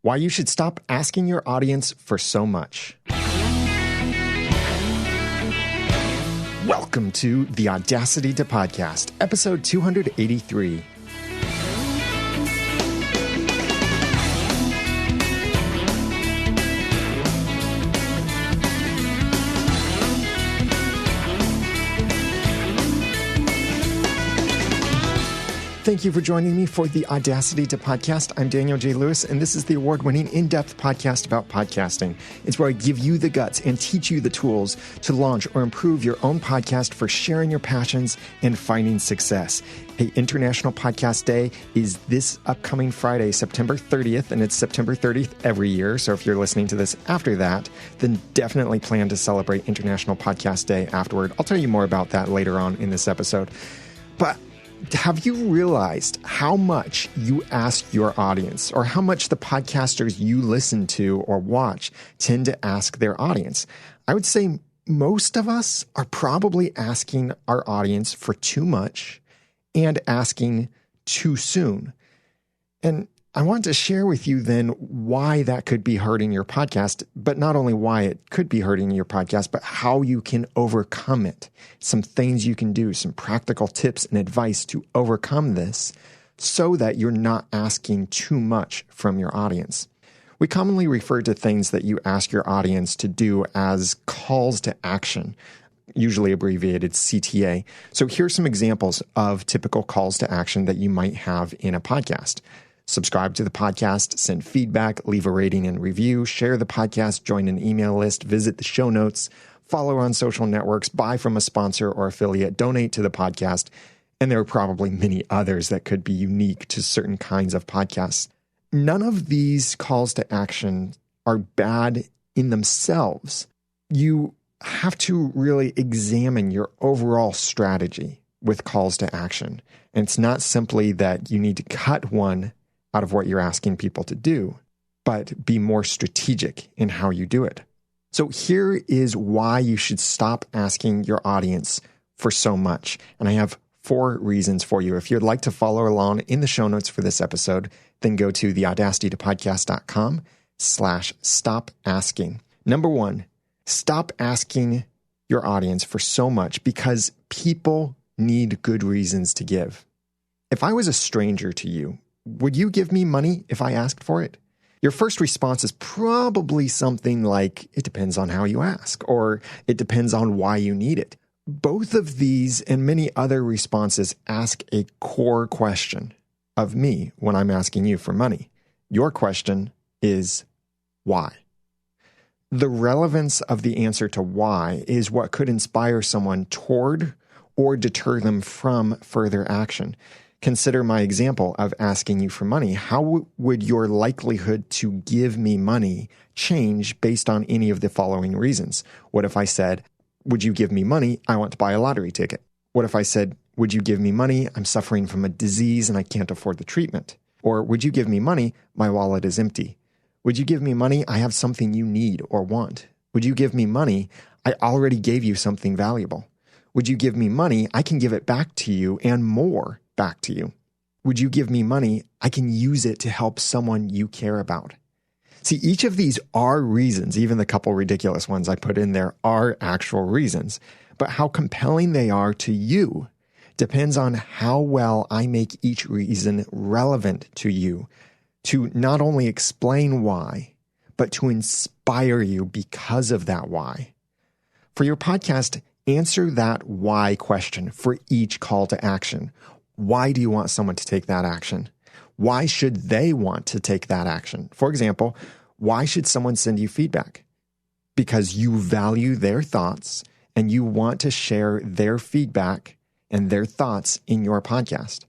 Why you should stop asking your audience for so much. Welcome to the Audacity to Podcast, episode 283. Thank you for joining me for the Audacity to Podcast. I'm Daniel J. Lewis, and this is the award-winning in-depth podcast about podcasting. It's where I give you the guts and teach you the tools to launch or improve your own podcast for sharing your passions and finding success. Hey, International Podcast Day is this upcoming Friday, September 30th, and it's September 30th every year. So if you're listening to this after that, then definitely plan to celebrate International Podcast Day afterward. I'll tell you more about that later on in this episode. But have you realized how much you ask your audience, or how much the podcasters you listen to or watch tend to ask their audience? I would say most of us are probably asking our audience for too much and asking too soon. And I want to share with you then why that could be hurting your podcast, but not only why it could be hurting your podcast, but how you can overcome it. Some things you can do, some practical tips and advice to overcome this so that you're not asking too much from your audience. We commonly refer to things that you ask your audience to do as calls to action, usually abbreviated CTA. So here's some examples of typical calls to action that you might have in a podcast. Subscribe to the podcast, send feedback, leave a rating and review, share the podcast, join an email list, visit the show notes, follow on social networks, buy from a sponsor or affiliate, donate to the podcast, and there are probably many others that could be unique to certain kinds of podcasts. None of these calls to action are bad in themselves. You have to really examine your overall strategy with calls to action. And it's not simply that you need to cut one out of what you're asking people to do, but be more strategic in how you do it. So here is why you should stop asking your audience for so much. And I have 4 reasons for you. If you'd like to follow along in the show notes for this episode, then go to theaudacitytopodcast.com/stop asking. Number 1, stop asking your audience for so much because people need good reasons to give. If I was a stranger to you, would you give me money if I asked for it? Your first response is probably something like, it depends on how you ask, or it depends on why you need it. Both of these and many other responses ask a core question of me when I'm asking you for money. Your question is, why? The relevance of the answer to why is what could inspire someone toward or deter them from further action. Consider my example of asking you for money. How would your likelihood to give me money change based on any of the following reasons? What if I said, would you give me money? I want to buy a lottery ticket. What if I said, would you give me money? I'm suffering from a disease and I can't afford the treatment. Or would you give me money? My wallet is empty. Would you give me money? I have something you need or want. Would you give me money? I already gave you something valuable. Would you give me money? I can give it back to you and more back to you. Would you give me money? I can use it to help someone you care about. See, each of these are reasons, even the couple ridiculous ones I put in there are actual reasons, but how compelling they are to you depends on how well I make each reason relevant to you, to not only explain why, but to inspire you because of that why. For your podcast, answer that why question for each call to action. Why do you want someone to take that action? Why should they want to take that action? For example, why should someone send you feedback? Because you value their thoughts and you want to share their feedback and their thoughts in your podcast.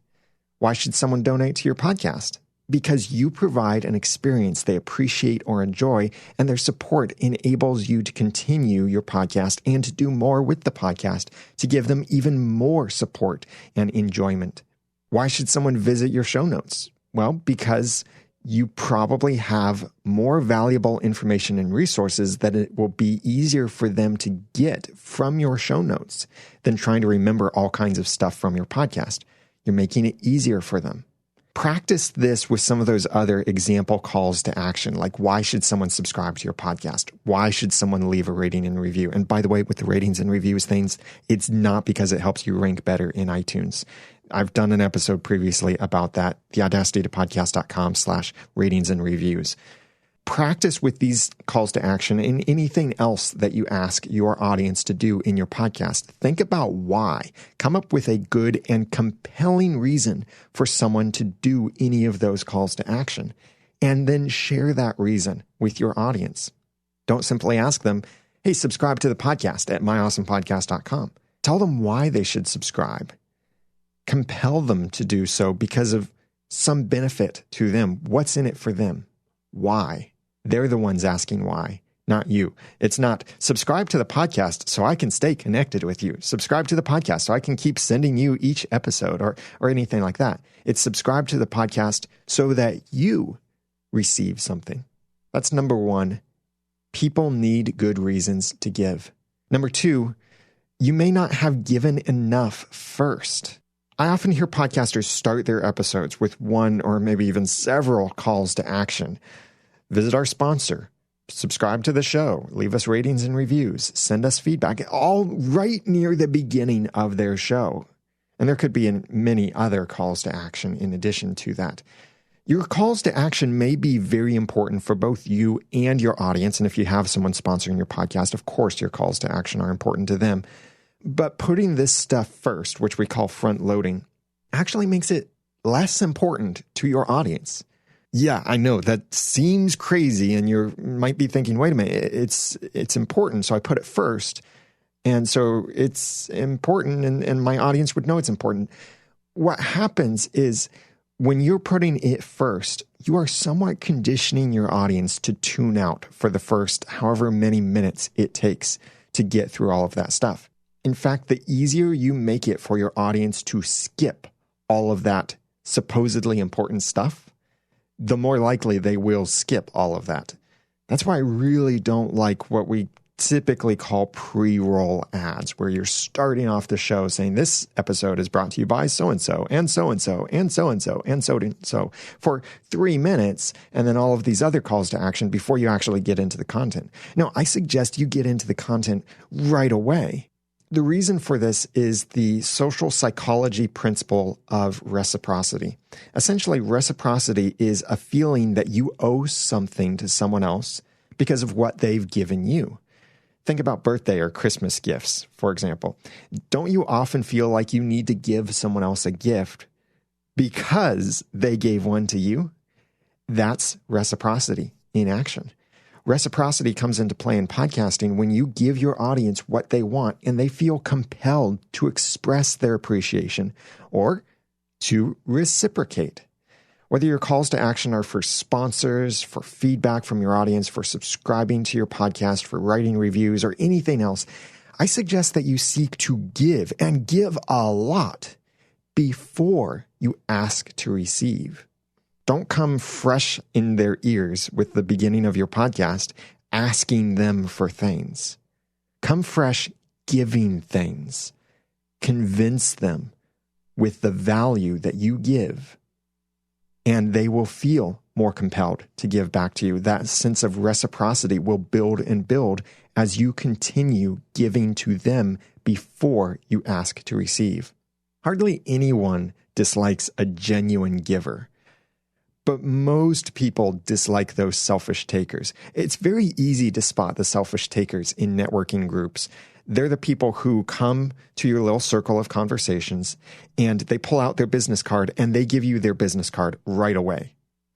Why should someone donate to your podcast? Because you provide an experience they appreciate or enjoy, and their support enables you to continue your podcast and to do more with the podcast to give them even more support and enjoyment. Why should someone visit your show notes? Well, because you probably have more valuable information and resources that it will be easier for them to get from your show notes than trying to remember all kinds of stuff from your podcast. You're making it easier for them. Practice this with some of those other example calls to action, like why should someone subscribe to your podcast? Why should someone leave a rating and review? And by the way, with the ratings and reviews things, it's not because it helps you rank better in iTunes. I've done an episode previously about that, theaudacitytopodcast.com/ratings and reviews. Practice with these calls to action and anything else that you ask your audience to do in your podcast. Think about why. Come up with a good and compelling reason for someone to do any of those calls to action, and then share that reason with your audience. Don't simply ask them, hey, subscribe to the podcast at myawesomepodcast.com. Tell them why they should subscribe. Compel them to do so because of some benefit to them. What's in it for them? Why? They're the ones asking why, not you. It's not subscribe to the podcast so I can stay connected with you. Subscribe to the podcast so I can keep sending you each episode or anything like that. It's subscribe to the podcast so that you receive something. That's number one. People need good reasons to give. Number two, you may not have given enough first. I often hear podcasters start their episodes with one or maybe even several calls to action. Visit our sponsor, subscribe to the show, leave us ratings and reviews, send us feedback, all right near the beginning of their show. And there could be many other calls to action in addition to that. Your calls to action may be very important for both you and your audience. And if you have someone sponsoring your podcast, of course, your calls to action are important to them. But putting this stuff first, which we call front loading, actually makes it less important to your audience. Yeah, I know that seems crazy, and you might be thinking, wait a minute, it's important, so I put it first. And so it's important, and my audience would know it's important. What happens is when you're putting it first, you are somewhat conditioning your audience to tune out for the first however many minutes it takes to get through all of that stuff. In fact, the easier you make it for your audience to skip all of that supposedly important stuff, the more likely they will skip all of that. That's why I really don't like what we typically call pre-roll ads, where you're starting off the show saying this episode is brought to you by so-and-so and so-and-so and so-and-so and so-and-so for 3 minutes, and then all of these other calls to action before you actually get into the content. No, I suggest you get into the content right away. The reason for this is the social psychology principle of reciprocity. Essentially, reciprocity is a feeling that you owe something to someone else because of what they've given you. Think about birthday or Christmas gifts, for example. Don't you often feel like you need to give someone else a gift because they gave one to you? That's reciprocity in action. Reciprocity comes into play in podcasting when you give your audience what they want and they feel compelled to express their appreciation or to reciprocate. Whether your calls to action are for sponsors, for feedback from your audience, for subscribing to your podcast, for writing reviews, or anything else, I suggest that you seek to give and give a lot before you ask to receive. Don't come fresh in their ears with the beginning of your podcast asking them for things. Come fresh giving things. Convince them with the value that you give, and they will feel more compelled to give back to you. That sense of reciprocity will build and build as you continue giving to them before you ask to receive. Hardly anyone dislikes a genuine giver. But most people dislike those selfish takers. It's very easy to spot the selfish takers in networking groups. They're the people who come to your little circle of conversations and they pull out their business card and they give you their business card right away.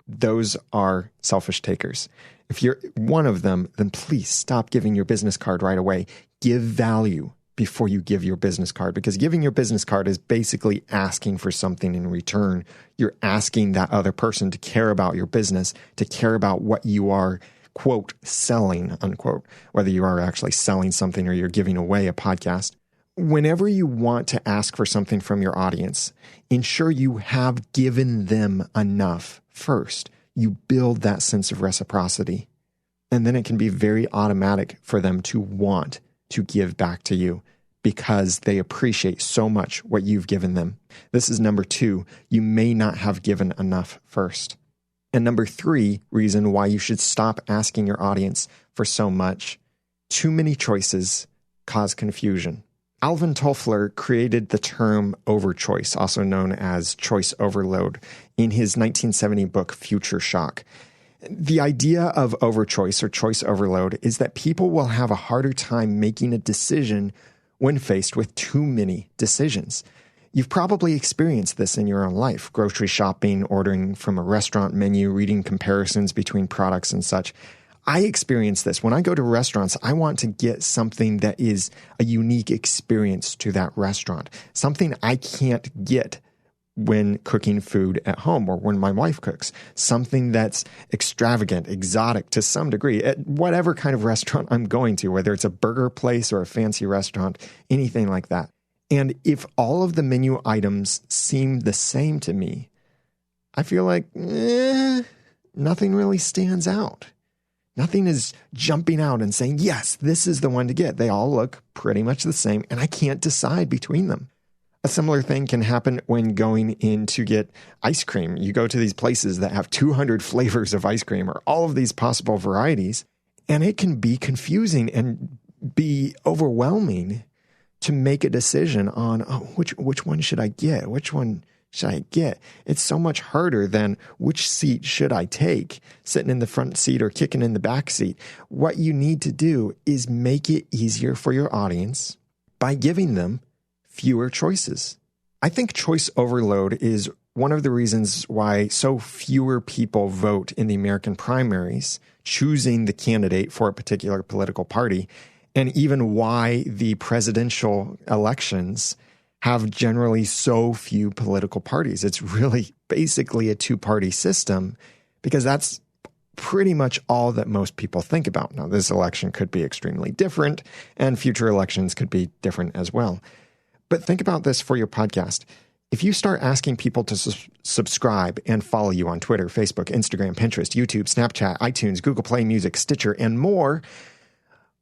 Those are selfish takers. If you're one of them, then please stop giving your business card right away. Give value before you give your business card, because giving your business card is basically asking for something in return. You're asking that other person to care about your business, to care about what you are, quote, selling, unquote, whether you are actually selling something or you're giving away a podcast. Whenever you want to ask for something from your audience, ensure you have given them enough first. You build that sense of reciprocity, and then it can be very automatic for them to want to give back to you because they appreciate so much what you've given them. This is number 2. You may not have given enough first. And number 3 reason why you should stop asking your audience for so much. Too many choices cause confusion. Alvin Toffler created the term overchoice, also known as choice overload, in his 1970 book, Future Shock. The idea of overchoice or choice overload is that people will have a harder time making a decision when faced with too many decisions. You've probably experienced this in your own life, grocery shopping, ordering from a restaurant menu, reading comparisons between products and such. I experience this. When I go to restaurants, I want to get something that is a unique experience to that restaurant, something I can't get when cooking food at home or when my wife cooks, something that's extravagant, exotic to some degree at whatever kind of restaurant I'm going to, whether it's a burger place or a fancy restaurant, anything like that. And if all of the menu items seem the same to me, I feel like nothing really stands out. Nothing is jumping out and saying, yes, this is the one to get. They all look pretty much the same, and I can't decide between them. A similar thing can happen when going in to get ice cream. You go to these places that have 200 flavors of ice cream or all of these possible varieties, and it can be confusing and be overwhelming to make a decision on, which one should I get? Which one should I get? It's so much harder than which seat should I take, sitting in the front seat or kicking in the back seat. What you need to do is make it easier for your audience by giving them fewer choices. I think choice overload is one of the reasons why so fewer people vote in the American primaries, choosing the candidate for a particular political party, and even why the presidential elections have generally so few political parties. It's really basically a two-party system because that's pretty much all that most people think about. Now, this election could be extremely different, and future elections could be different as well. But think about this for your podcast. If you start asking people to subscribe and follow you on Twitter, Facebook, Instagram, Pinterest, YouTube, Snapchat, iTunes, Google Play Music, Stitcher, and more,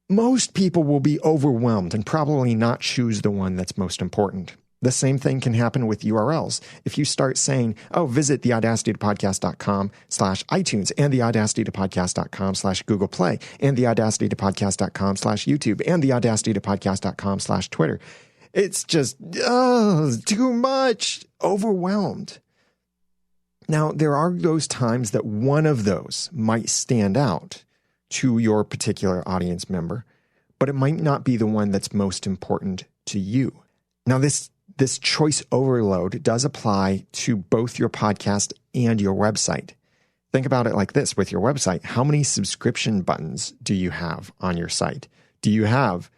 most people will be overwhelmed and probably not choose the one that's most important. The same thing can happen with URLs. If you start saying, visit theaudacitytopodcast.com/iTunes and theaudacitytopodcast.com/Google Play and theaudacitytopodcast.com/YouTube and theaudacitytopodcast.com/Twitter, it's just, too much, overwhelmed. Now, there are those times that one of those might stand out to your particular audience member, but it might not be the one that's most important to you. Now, this choice overload does apply to both your podcast and your website. Think about it like this with your website. How many subscription buttons do you have on your site? Do you have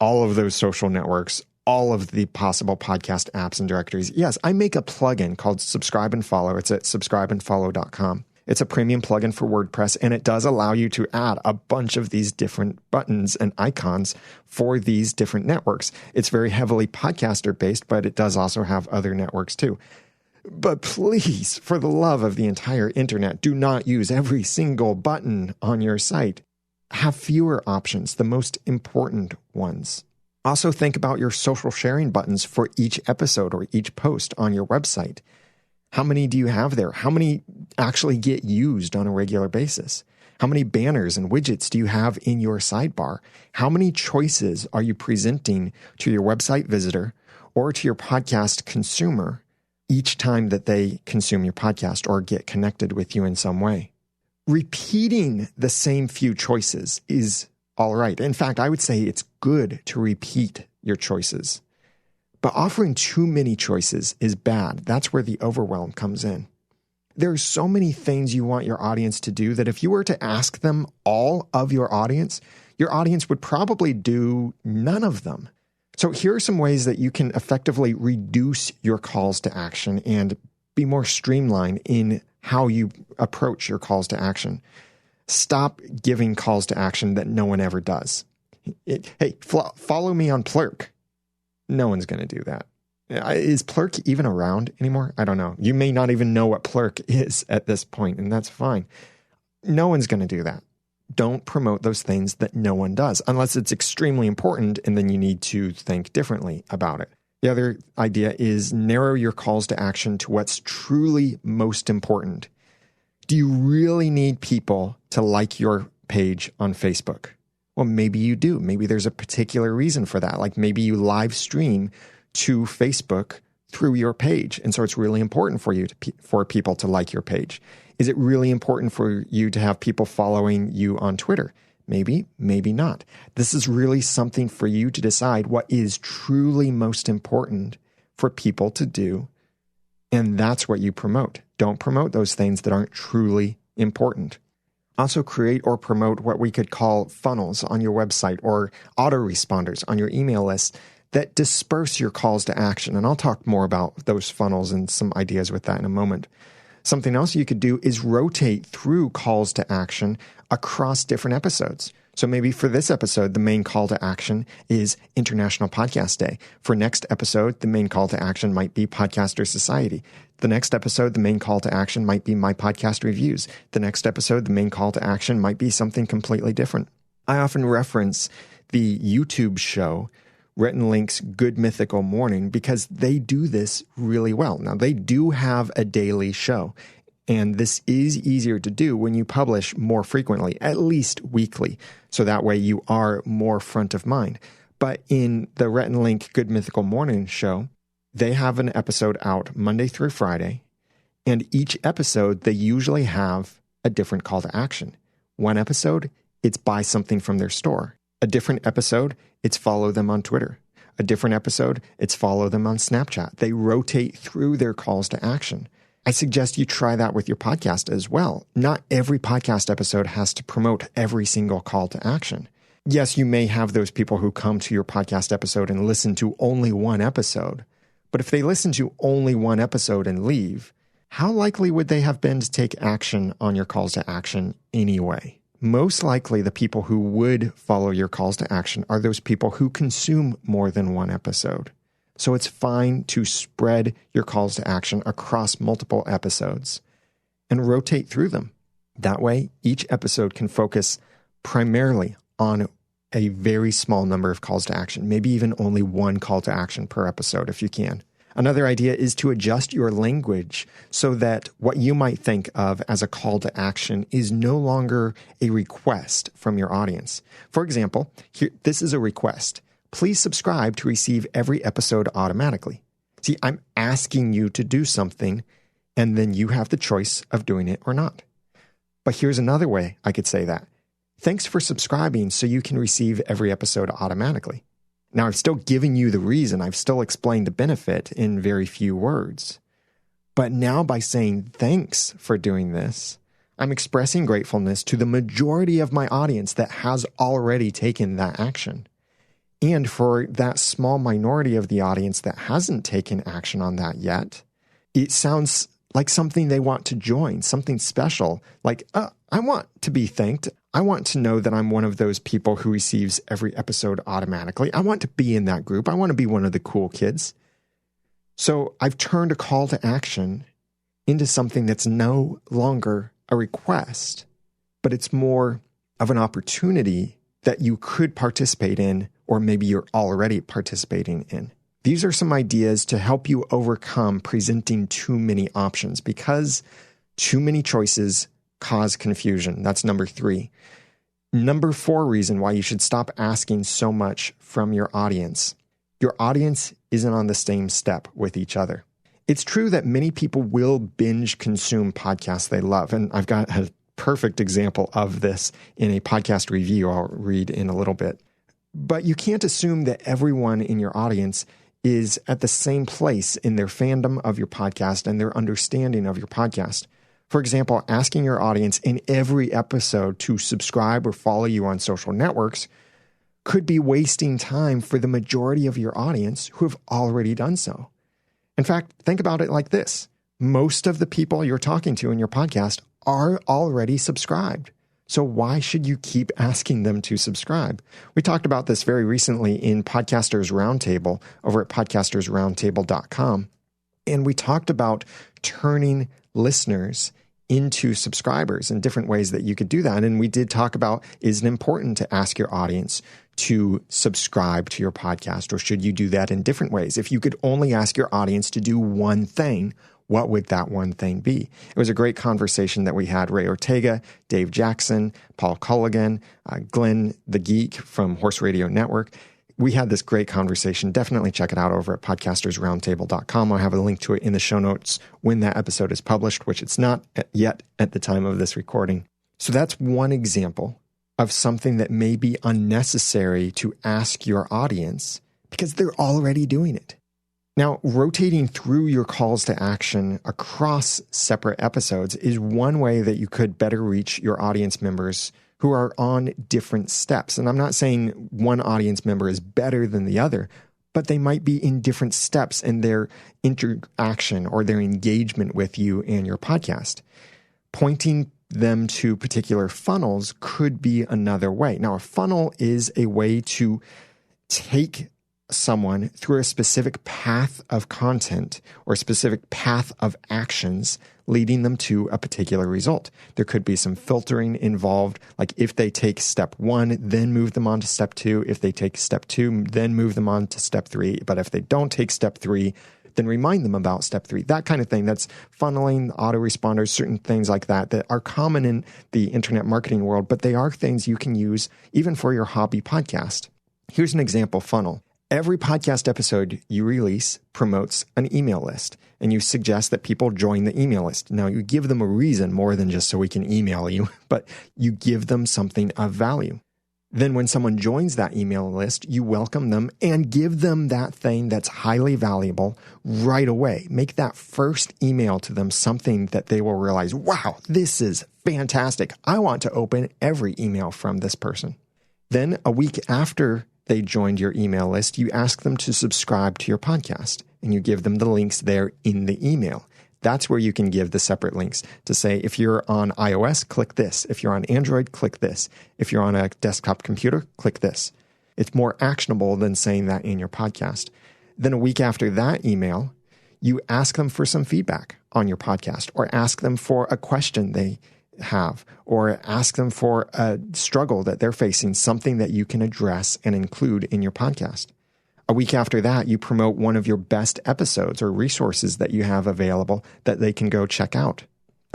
all of those social networks, all of the possible podcast apps and directories? Yes, I make a plugin called Subscribe and Follow. It's at subscribeandfollow.com. It's a premium plugin for WordPress, and it does allow you to add a bunch of these different buttons and icons for these different networks. It's very heavily podcaster-based, but it does also have other networks too. But please, for the love of the entire internet, do not use every single button on your site. Have fewer options, the most important ones. Also think about your social sharing buttons for each episode or each post on your website. How many do you have there? How many actually get used on a regular basis? How many banners and widgets do you have in your sidebar? How many choices are you presenting to your website visitor or to your podcast consumer each time that they consume your podcast or get connected with you in some way? Repeating the same few choices is all right. In fact, I would say it's good to repeat your choices. But offering too many choices is bad. That's where the overwhelm comes in. There are so many things you want your audience to do that if you were to ask them all of your audience would probably do none of them. So here are some ways that you can effectively reduce your calls to action and be more streamlined in how you approach your calls to action. Stop giving calls to action that no one ever does. Follow me on Plurk. No one's going to do that. Is Plurk even around anymore? I don't know. You may not even know what Plurk is at this point, and that's fine. No one's going to do that. don't promote those things that no one does, unless it's extremely important and then you need to think differently about it. The other idea is narrow your calls to action to what's truly most important. Do you really need people to like your page on Facebook? Well, maybe you do. Maybe there's a particular reason for that. Like maybe you live stream to Facebook through your page. And so it's really important for you for people to like your page. Is it really important for you to have people following you on Twitter? Maybe, maybe not. This is really something for you to decide what is truly most important for people to do. And that's what you promote. Don't promote those things that aren't truly important. Also create or promote what we could call funnels on your website or autoresponders on your email list that disperse your calls to action. And I'll talk more about those funnels and some ideas with that in a moment. Something else you could do is rotate through calls to action across different episodes. So maybe for this episode, the main call to action is International Podcast Day. For next episode, the main call to action might be Podcaster Society. The next episode, the main call to action might be my podcast reviews. The next episode, the main call to action might be something completely different. I often reference the YouTube show Written Link's Good Mythical Morning because they do this really well. Now, they do have a daily show, and this is easier to do when you publish more frequently, at least weekly, so that way you are more front of mind. But in the Rhett and Link Good Mythical Morning show, they have an episode out Monday through Friday, and each episode, they usually have a different call to action. One episode, it's buy something from their store. A different episode, it's follow them on Twitter. A different episode, it's follow them on Snapchat. They rotate through their calls to action. I suggest you try that with your podcast as well. Not every podcast episode has to promote every single call to action. Yes, you may have those people who come to your podcast episode and listen to only one episode. But if they listen to only one episode and leave, how likely would they have been to take action on your calls to action anyway? Most likely the people who would follow your calls to action are those people who consume more than one episode. So it's fine to spread your calls to action across multiple episodes and rotate through them. That way, each episode can focus primarily on a very small number of calls to action, maybe even only one call to action per episode if you can. Another idea is to adjust your language so that what you might think of as a call to action is no longer a request from your audience. For example, here, this is a request. Please subscribe to receive every episode automatically. See, I'm asking you to do something, and then you have the choice of doing it or not. But here's another way I could say that. Thanks for subscribing so you can receive every episode automatically. Now, I've still given you the reason. I've still explained the benefit in very few words. But now by saying thanks for doing this, I'm expressing gratefulness to the majority of my audience that has already taken that action. And for that small minority of the audience that hasn't taken action on that yet, it sounds like something they want to join, something special. Like, I want to be thanked. I want to know that I'm one of those people who receives every episode automatically. I want to be in that group. I want to be one of the cool kids. So I've turned a call to action into something that's no longer a request, but it's more of an opportunity that you could participate in, or maybe you're already participating in. These are some ideas to help you overcome presenting too many options, because too many choices cause confusion. That's number 3. Number 4 reason why you should stop asking so much from your audience. Your audience isn't on the same step with each other. It's true that many people will binge consume podcasts they love. And I've got a perfect example of this in a podcast review I'll read in a little bit. But you can't assume that everyone in your audience is at the same place in their fandom of your podcast and their understanding of your podcast. For example, asking your audience in every episode to subscribe or follow you on social networks could be wasting time for the majority of your audience who have already done so. In fact, think about it like this. Most of the people you're talking to in your podcast are already subscribed. So why should you keep asking them to subscribe? We talked about this very recently in Podcasters Roundtable over at podcastersroundtable.com. And we talked about turning listeners into subscribers and different ways that you could do that. And we did talk about, is it important to ask your audience to subscribe to your podcast, or should you do that in different ways? If you could only ask your audience to do one thing, what would that one thing be? It was a great conversation that we had. Ray Ortega, Dave Jackson, Paul Culligan, Glenn the Geek from Horse Radio Network. We had this great conversation. Definitely check it out over at podcastersroundtable.com. I'll have a link to it in the show notes when that episode is published, which it's not yet at the time of this recording. So that's one example of something that may be unnecessary to ask your audience because they're already doing it. Now, rotating through your calls to action across separate episodes is one way that you could better reach your audience members who are on different steps. And I'm not saying one audience member is better than the other, but they might be in different steps in their interaction or their engagement with you and your podcast. Pointing them to particular funnels could be another way. Now, a funnel is a way to take someone through a specific path of content or a specific path of actions leading them to a particular result. There could be some filtering involved, like if they take step 1, then move them on to step 2. If they take step 2, then move them on to step 3. But if they don't take step 3, then remind them about step 3. That kind of thing. That's funneling, autoresponders, certain things like that that are common in the internet marketing world, but they are things you can use even for your hobby podcast. Here's an example funnel. Every podcast episode you release promotes an email list, and you suggest that people join the email list. Now, you give them a reason more than just so we can email you, but you give them something of value. Then when someone joins that email list, you welcome them and give them that thing that's highly valuable right away. Make that first email to them something that they will realize, wow, this is fantastic. I want to open every email from this person. Then a week after they joined your email list, you ask them to subscribe to your podcast, and you give them the links there in the email. That's where you can give the separate links to say, if you're on iOS, click this. If you're on Android, click this. If you're on a desktop computer, click this. It's more actionable than saying that in your podcast. Then a week after that email, you ask them for some feedback on your podcast, or ask them for a question they have, or ask them for a struggle that they're facing, something that you can address and include in your podcast. A week after that, you promote one of your best episodes or resources that you have available that they can go check out.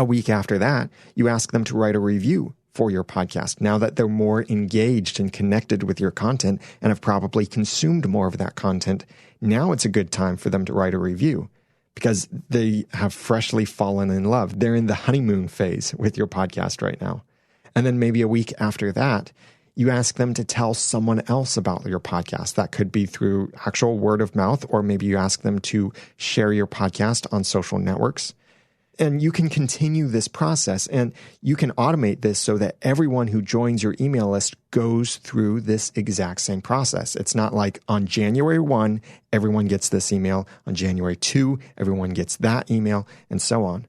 A week after that, you ask them to write a review for your podcast. Now that they're more engaged and connected with your content and have probably consumed more of that content, now it's a good time for them to write a review, because they have freshly fallen in love. They're in the honeymoon phase with your podcast right now. And then maybe a week after that, you ask them to tell someone else about your podcast. That could be through actual word of mouth, or maybe you ask them to share your podcast on social networks. And you can continue this process, and you can automate this so that everyone who joins your email list goes through this exact same process. It's not like on January 1, everyone gets this email. On January 2, everyone gets that email, and so on.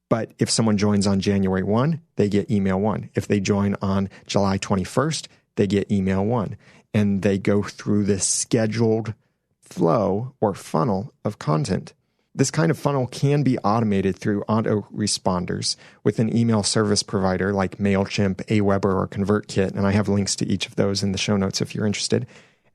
But if someone joins on January 1, they get email 1. If they join on July 21st, they get email 1. And they go through this scheduled flow or funnel of content. This kind of funnel can be automated through autoresponders with an email service provider like MailChimp, Aweber, or ConvertKit. And I have links to each of those in the show notes if you're interested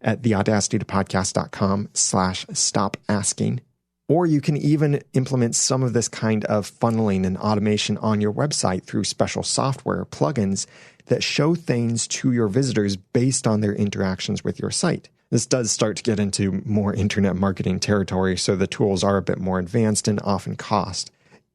at theaudacitytopodcast.com/stopasking. Or you can even implement some of this kind of funneling and automation on your website through special software plugins that show things to your visitors based on their interactions with your site. This does start to get into more internet marketing territory, so the tools are a bit more advanced and often cost.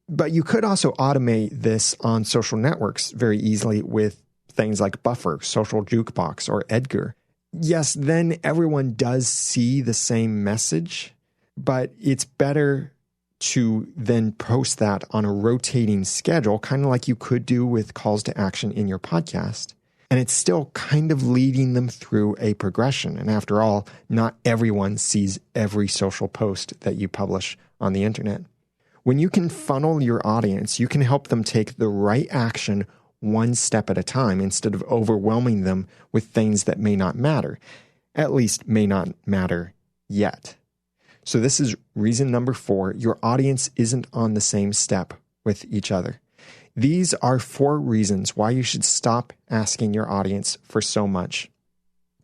But you could also automate this on social networks very easily with things like Buffer, Social Jukebox, or Edgar. Yes, then everyone does see the same message, but it's better to then post that on a rotating schedule, kind of like you could do with calls to action in your podcast. And it's still kind of leading them through a progression. And after all, not everyone sees every social post that you publish on the internet. When you can funnel your audience, you can help them take the right action one step at a time instead of overwhelming them with things that may not matter, at least may not matter yet. So this is reason number 4. Your audience isn't on the same step with each other. These are 4 reasons why you should stop asking your audience for so much.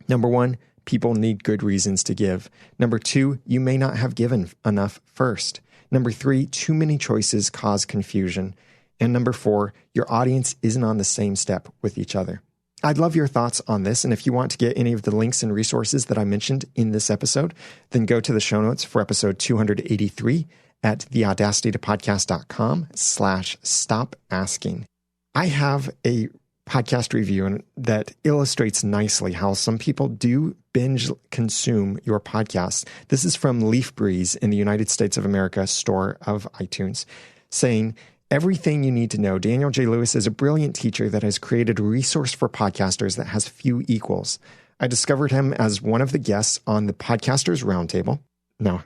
Number 1, people need good reasons to give. Number 2, you may not have given enough first. Number 3, too many choices cause confusion. And number 4, your audience isn't on the same step with each other. I'd love your thoughts on this, and if you want to get any of the links and resources that I mentioned in this episode, then go to the show notes for episode 283 at theaudacitytopodcast.com/stop asking. I have a podcast review that illustrates nicely how some people do binge consume your podcast. This is from Leaf Breeze in the United States of America store of iTunes, saying, "Everything you need to know. Daniel J. Lewis is a brilliant teacher that has created a resource for podcasters that has few equals. I discovered him as one of the guests on the Podcasters Roundtable." Now,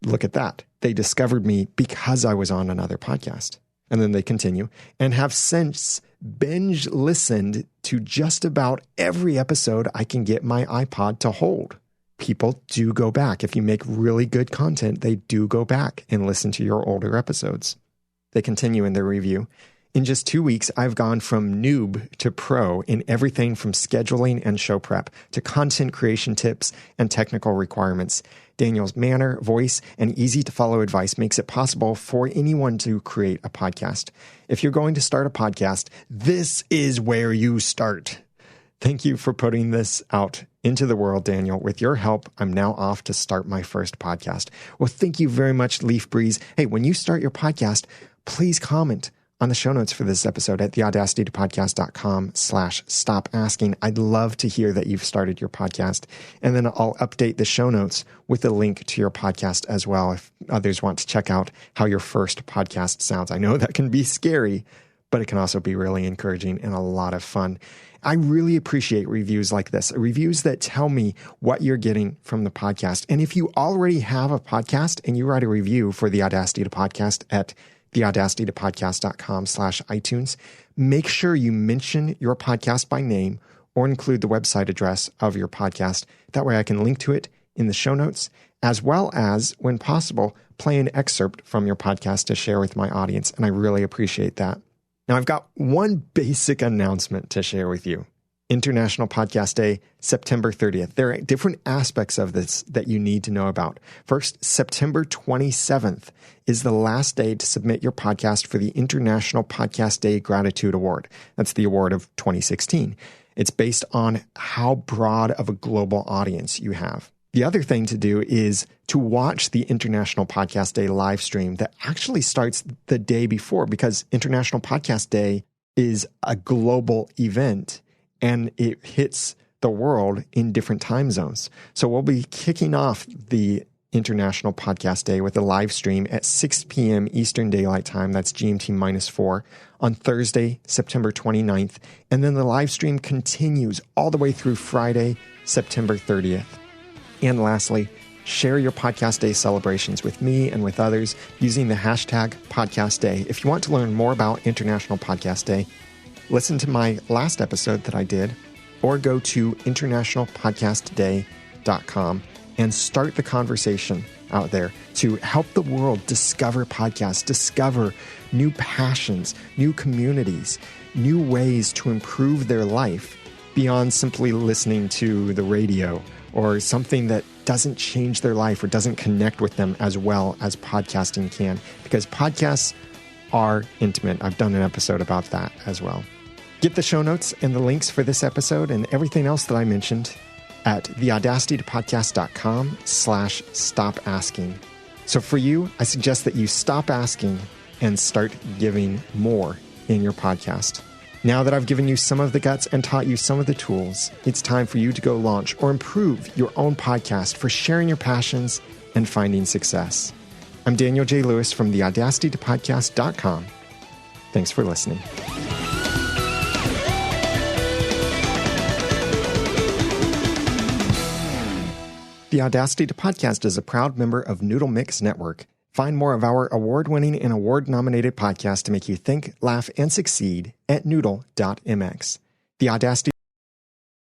look at that. They discovered me because I was on another podcast. And then they continue, "and have since binge listened to just about every episode I can get my iPod to hold." People do go back. If you make really good content, they do go back and listen to your older episodes. They continue in their review. "In just 2 weeks, I've gone from noob to pro in everything from scheduling and show prep to content creation tips and technical requirements. Daniel's manner, voice, and easy-to-follow advice makes it possible for anyone to create a podcast. If you're going to start a podcast, this is where you start. Thank you for putting this out into the world, Daniel. With your help, I'm now off to start my first podcast." Well, thank you very much, Leaf Breeze. Hey, when you start your podcast, please comment on the show notes for this episode at theaudacitytopodcast.com/stop asking. I'd love to hear that you've started your podcast. And then I'll update the show notes with a link to your podcast as well if others want to check out how your first podcast sounds. I know that can be scary, but it can also be really encouraging and a lot of fun. I really appreciate reviews like this, reviews that tell me what you're getting from the podcast. And if you already have a podcast and you write a review for the Audacity to Podcast at theaudacitytopodcast.com/iTunes, make sure you mention your podcast by name or include the website address of your podcast. That way I can link to it in the show notes, as well as, when possible, play an excerpt from your podcast to share with my audience. And I really appreciate that. Now, I've got one basic announcement to share with you. International Podcast Day, September 30th. There are different aspects of this that you need to know about. First, September 27th is the last day to submit your podcast for the International Podcast Day Gratitude Award. That's the award of 2016. It's based on how broad of a global audience you have. The other thing to do is to watch the International Podcast Day live stream that actually starts the day before, because International Podcast Day is a global event and it hits the world in different time zones. So we'll be kicking off the International Podcast Day with a live stream at 6 p.m. Eastern Daylight Time. That's GMT -4 on Thursday, September 29th. And then the live stream continues all the way through Friday, September 30th. And lastly, share your Podcast Day celebrations with me and with others using the hashtag Podcast Day. If you want to learn more about International Podcast Day, listen to my last episode that I did, or go to internationalpodcastday.com and start the conversation out there to help the world discover podcasts, discover new passions, new communities, new ways to improve their life beyond simply listening to the radio or something that doesn't change their life or doesn't connect with them as well as podcasting can, because podcasts are intimate. I've done an episode about that as well. Get the show notes and the links for this episode and everything else that I mentioned at theaudacitytopodcast.com/stop asking. So for you, I suggest that you stop asking and start giving more in your podcast. Now that I've given you some of the guts and taught you some of the tools, it's time for you to go launch or improve your own podcast for sharing your passions and finding success. I'm Daniel J. Lewis from theaudacitytopodcast.com. Thanks for listening. The Audacity to Podcast is a proud member of Noodle Mix Network. Find more of our award-winning and award-nominated podcasts to make you think, laugh, and succeed at noodle.mx. The Audacity